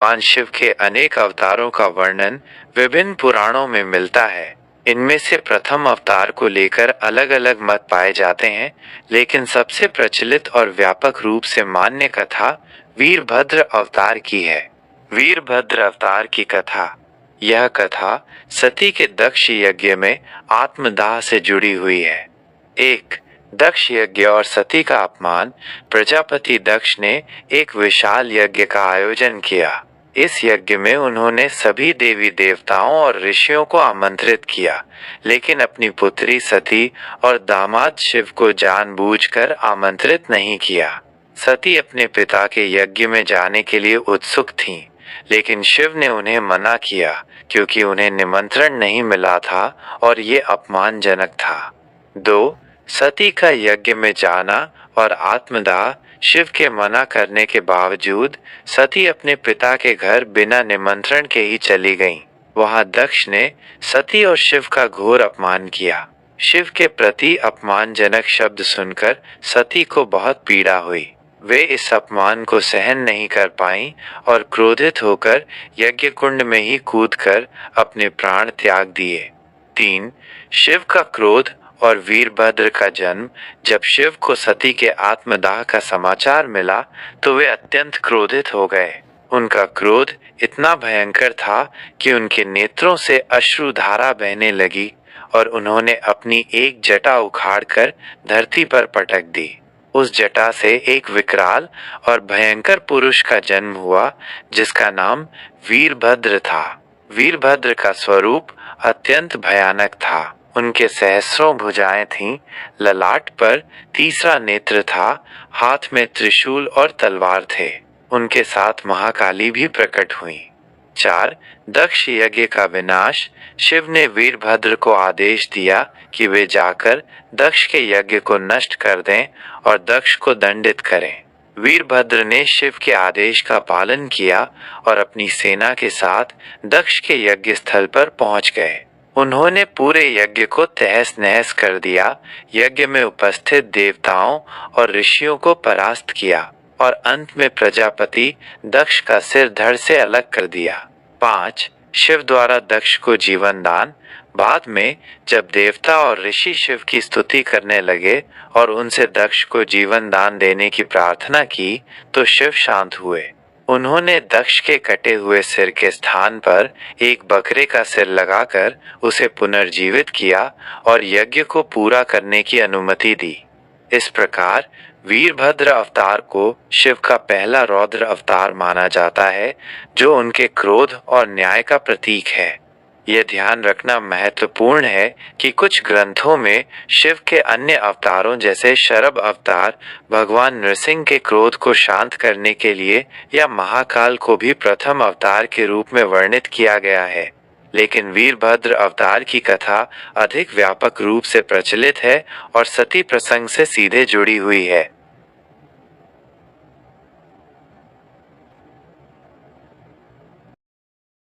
भगवान शिव के अनेक अवतारों का वर्णन विभिन्न पुराणों में मिलता है। इनमें से प्रथम अवतार को लेकर अलग अलग मत पाए जाते हैं, लेकिन सबसे प्रचलित और व्यापक रूप से मान्य कथा वीरभद्र अवतार की है। वीरभद्र अवतार की कथा। यह कथा सती के दक्ष यज्ञ में आत्मदाह से जुड़ी हुई है। एक दक्ष यज्ञ और सती का अपमान। प्रजापति दक्ष ने एक विशाल यज्ञ का आयोजन किया। इस यज्ञ में उन्होंने सभी देवी देवताओं और ऋषियों को आमंत्रित किया, लेकिन अपनी पुत्री सती और दामाद शिव को जानबूझकर आमंत्रित नहीं किया। सती अपने पिता के यज्ञ में जाने के लिए उत्सुक थीं, लेकिन शिव ने उन्हें मना किया क्योंकि उन्हें निमंत्रण नहीं मिला था और ये अपमानजनक था। 2 सती का यज्ञ में जाना और आत्मदाह। शिव के मना करने के बावजूद सती अपने पिता के घर बिना निमंत्रण के ही चली गईं। वहां दक्ष ने सती और शिव का घोर अपमान किया। शिव के प्रति अपमानजनक शब्द सुनकर सती को बहुत पीड़ा हुई। वे इस अपमान को सहन नहीं कर पाईं और क्रोधित होकर यज्ञ कुंड में ही कूदकर अपने प्राण त्याग दिए। 3 शिव का क्रोध और वीरभद्र का जन्म। जब शिव को सती के आत्मदाह का समाचार मिला तो वे अत्यंत क्रोधित हो गए। उनका क्रोध इतना भयंकर था कि उनके नेत्रों से अश्रुधारा बहने लगी और उन्होंने अपनी एक जटा उखाड़कर धरती पर पटक दी। उस जटा से एक विकराल और भयंकर पुरुष का जन्म हुआ, जिसका नाम वीरभद्र था। वीरभद्र का स्वरूप अत्यंत भयानक था। उनके सहस्रों भुजाएं थीं, ललाट पर तीसरा नेत्र था, हाथ में त्रिशूल और तलवार थे। उनके साथ महाकाली भी प्रकट हुई। 4 दक्ष यज्ञ का विनाश। शिव ने वीरभद्र को आदेश दिया कि वे जाकर दक्ष के यज्ञ को नष्ट कर दें और दक्ष को दंडित करें। वीरभद्र ने शिव के आदेश का पालन किया और अपनी सेना के साथ दक्ष के यज्ञ स्थल पर पहुंच गए। उन्होंने पूरे यज्ञ को तहस नहस कर दिया, यज्ञ में उपस्थित देवताओं और ऋषियों को परास्त किया और अंत में प्रजापति दक्ष का सिर धड़ से अलग कर दिया। 5 शिव द्वारा दक्ष को जीवन दान। बाद में जब देवता और ऋषि शिव की स्तुति करने लगे और उनसे दक्ष को जीवन दान देने की प्रार्थना की तो शिव शांत हुए। उन्होंने दक्ष के कटे हुए सिर के स्थान पर एक बकरे का सिर लगाकर उसे पुनर्जीवित किया और यज्ञ को पूरा करने की अनुमति दी। इस प्रकार वीरभद्र अवतार को शिव का पहला रौद्र अवतार माना जाता है, जो उनके क्रोध और न्याय का प्रतीक है। यह ध्यान रखना महत्वपूर्ण है कि कुछ ग्रंथों में शिव के अन्य अवतारों जैसे शरभ अवतार, भगवान नृसिंह के क्रोध को शांत करने के लिए या महाकाल को भी प्रथम अवतार के रूप में वर्णित किया गया है, लेकिन वीरभद्र अवतार की कथा अधिक व्यापक रूप से प्रचलित है और सती प्रसंग से सीधे जुड़ी हुई है।